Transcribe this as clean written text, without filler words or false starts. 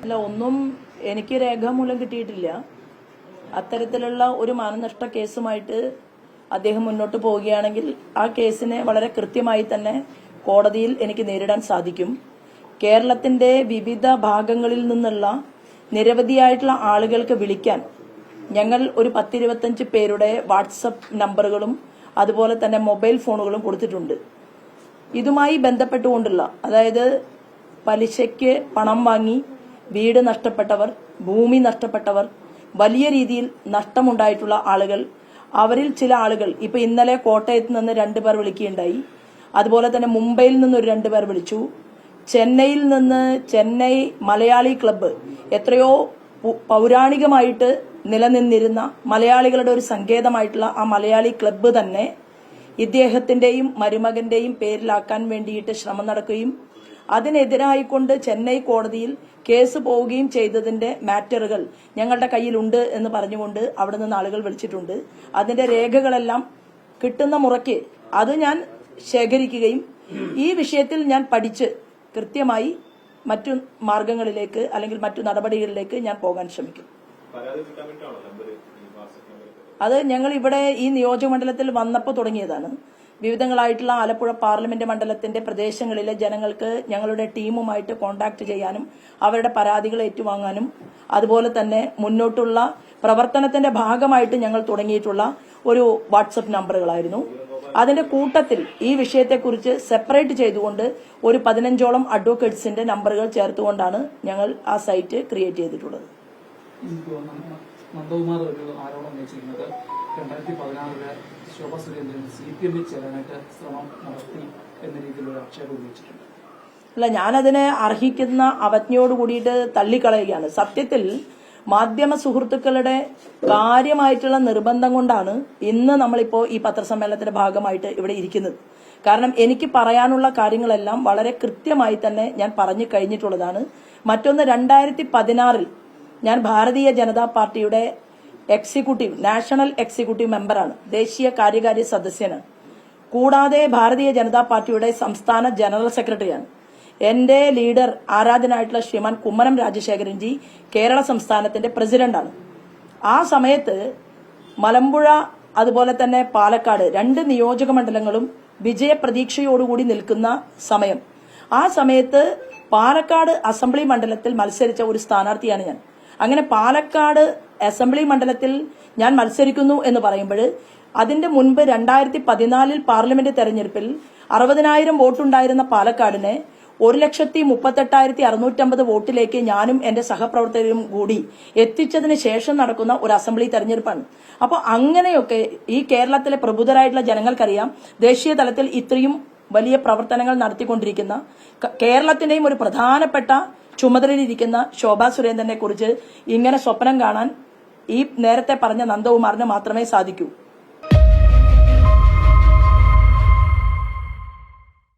അല്ല, ഒന്നും എനിക്ക് രേഖാമൂലം കിട്ടിയിട്ടില്ല. അത്തരത്തിലുള്ള ഒരു മാനനഷ്ട കേസുമായിട്ട് അദ്ദേഹം മുന്നോട്ട് പോവുകയാണെങ്കിൽ ആ കേസിനെ വളരെ കൃത്യമായി തന്നെ കോടതിയിൽ എനിക്ക് നേരിടാൻ സാധിക്കും. കേരളത്തിന്റെ വിവിധ ഭാഗങ്ങളിൽ നിന്നുള്ള നിരവധിയായിട്ടുള്ള ആളുകൾക്ക് വിളിക്കാൻ ഞങ്ങൾ ഒരു 10-25 പേരുടെ വാട്സപ്പ് നമ്പറുകളും അതുപോലെ തന്നെ മൊബൈൽ ഫോണുകളും കൊടുത്തിട്ടുണ്ട്. ഇതുമായി ബന്ധപ്പെട്ടുകൊണ്ടുള്ള, അതായത് പലിശയ്ക്ക് പണം വാങ്ങി വീട് നഷ്ടപ്പെട്ടവർ, ഭൂമി നഷ്ടപ്പെട്ടവർ, വലിയ രീതിയിൽ നഷ്ടമുണ്ടായിട്ടുള്ള ആളുകൾ, അവരിൽ ചില ആളുകൾ ഇപ്പൊ ഇന്നലെ കോട്ടയത്ത് നിന്ന് 2 പേർ വിളിക്കുകയുണ്ടായി. അതുപോലെ തന്നെ മുംബൈയിൽ നിന്ന് ഒരു 2 പേർ വിളിച്ചു. ചെന്നൈയിൽ നിന്ന് ചെന്നൈ മലയാളി ക്ലബ്ബ്, എത്രയോ പൗരാണികമായിട്ട് നിലനിന്നിരുന്ന മലയാളികളുടെ ഒരു സങ്കേതമായിട്ടുള്ള ആ മലയാളി ക്ലബ്ബ് തന്നെ ഇദ്ദേഹത്തിന്റെയും മരുമകന്റെയും പേരിലാക്കാൻ വേണ്ടിയിട്ട് ശ്രമം നടക്കുകയും അതിനെതിരായിക്കൊണ്ട് ചെന്നൈ കോടതിയിൽ കേസ് പോവുകയും ചെയ്തതിന്റെ മാറ്ററുകൾ ഞങ്ങളുടെ കയ്യിലുണ്ട് എന്ന് പറഞ്ഞുകൊണ്ട് അവിടെ നിന്ന് ആളുകൾ വിളിച്ചിട്ടുണ്ട്. അതിന്റെ രേഖകളെല്ലാം കിട്ടുന്ന മുറയ്ക്ക് അത് ഞാൻ ശേഖരിക്കുകയും ഈ വിഷയത്തിൽ ഞാൻ പഠിച്ച് കൃത്യമായി മറ്റു മാർഗങ്ങളിലേക്ക് അല്ലെങ്കിൽ മറ്റു നടപടികളിലേക്ക് ഞാൻ പോകാൻ ശ്രമിക്കും. അത് ഞങ്ങൾ ഇവിടെ ഈ നിയോജകമണ്ഡലത്തിൽ വന്നപ്പോൾ തുടങ്ങിയതാണ്. വിവിധങ്ങളായിട്ടുള്ള ആലപ്പുഴ പാർലമെന്റ് മണ്ഡലത്തിന്റെ പ്രദേശങ്ങളിലെ ജനങ്ങൾക്ക് ഞങ്ങളുടെ ടീമുമായിട്ട് കോൺടാക്ട് ചെയ്യാനും അവരുടെ പരാതികൾ ഏറ്റുവാങ്ങാനും അതുപോലെ തന്നെ മുന്നോട്ടുള്ള പ്രവർത്തനത്തിന്റെ ഭാഗമായിട്ട് ഞങ്ങൾ തുടങ്ങിയിട്ടുള്ള ഒരു വാട്സപ്പ് നമ്പറുകളായിരുന്നു. അതിന്റെ കൂട്ടത്തിൽ ഈ വിഷയത്തെക്കുറിച്ച് സെപ്പറേറ്റ് ചെയ്തുകൊണ്ട് ഒരു 15ഓളം അഡ്വക്കേറ്റ്സിന്റെ നമ്പറുകൾ ചേർത്തുകൊണ്ടാണ് ഞങ്ങൾ ആ സൈറ്റ് ക്രിയേറ്റ് ചെയ്തിട്ടുള്ളത്. നന്ദകുമാർ ഒരു ആരോപണം ഉന്നയിച്ചിരിക്കുന്നത് 2016 ശോഭാ സുരേന്ദ്രൻ CPM ചേരാനായിട്ട് ശ്രമം നടത്തി എന്ന രീതിയിലൊരു ആക്ഷേപം ഉന്നയിച്ചിട്ടുണ്ട്. അല്ല, ഞാനതിനെ അർഹിക്കുന്ന അവജ്ഞയോട് കൂടിയിട്ട് തള്ളിക്കളയുകയാണ്. സത്യത്തിൽ മാധ്യമ സുഹൃത്തുക്കളുടെ കാര്യമായിട്ടുള്ള നിർബന്ധം കൊണ്ടാണ് ഇന്ന് നമ്മളിപ്പോ ഈ പത്രസമ്മേളനത്തിന്റെ ഭാഗമായിട്ട് ഇവിടെ ഇരിക്കുന്നത്. കാരണം എനിക്ക് പറയാനുള്ള കാര്യങ്ങളെല്ലാം വളരെ കൃത്യമായി തന്നെ ഞാൻ പറഞ്ഞു കഴിഞ്ഞിട്ടുള്ളതാണ്. മറ്റൊന്ന്, 2016 ഞാൻ ഭാരതീയ ജനതാ പാർട്ടിയുടെ നാഷണൽ എക്സിക്യൂട്ടീവ് മെമ്പറാണ്, ദേശീയ കാര്യകാരി സദസ്യനാണ്. കൂടാതെ ഭാരതീയ ജനതാ പാർട്ടിയുടെ സംസ്ഥാന ജനറൽ സെക്രട്ടറിയാണ്. എന്റെ ലീഡർ ആരാധനായിട്ടുള്ള ശ്രീമാൻ കുമ്മനം രാജശേഖരൻജി കേരള സംസ്ഥാനത്തിന്റെ പ്രസിഡന്റാണ്. ആ സമയത്ത് മലമ്പുഴ അതുപോലെ തന്നെ പാലക്കാട് 2 നിയോജക മണ്ഡലങ്ങളും വിജയപ്രതീക്ഷയോടുകൂടി നിൽക്കുന്ന സമയം. ആ സമയത്ത് പാലക്കാട് അസംബ്ലി മണ്ഡലത്തിൽ മത്സരിച്ച ഒരു സ്ഥാനാർത്ഥിയാണ് ഞാൻ. അങ്ങനെ പാലക്കാട് അസംബ്ലി മണ്ഡലത്തിൽ ഞാൻ മത്സരിക്കുന്നു എന്ന് പറയുമ്പോൾ അതിന്റെ മുൻപ് 2014 പാർലമെന്റ് തെരഞ്ഞെടുപ്പിൽ 60,000 വോട്ടുണ്ടായിരുന്ന പാലക്കാടിനെ 1,38,650 വോട്ടിലേക്ക് ഞാനും എന്റെ സഹപ്രവർത്തകരും കൂടി എത്തിച്ചതിന് ശേഷം നടക്കുന്ന ഒരു അസംബ്ലി തെരഞ്ഞെടുപ്പാണ്. അപ്പൊ അങ്ങനെയൊക്കെ ഈ കേരളത്തിലെ പ്രബുദ്ധരായിട്ടുള്ള ജനങ്ങൾക്കറിയാം, ദേശീയ തലത്തിൽ ഇത്രയും വലിയ പ്രവർത്തനങ്ങൾ നടത്തിക്കൊണ്ടിരിക്കുന്ന കേരളത്തിന്റെയും ഒരു പ്രധാനപ്പെട്ട ചുമതലയിലിരിക്കുന്ന ശോഭാ സുരേന്ദ്രനെ കുറിച്ച് ഇങ്ങനെ സ്വപ്നം കാണാൻ ഈ നേരത്തെ പറഞ്ഞ നന്ദകുമാറിന് മാത്രമേ സാധിക്കൂ.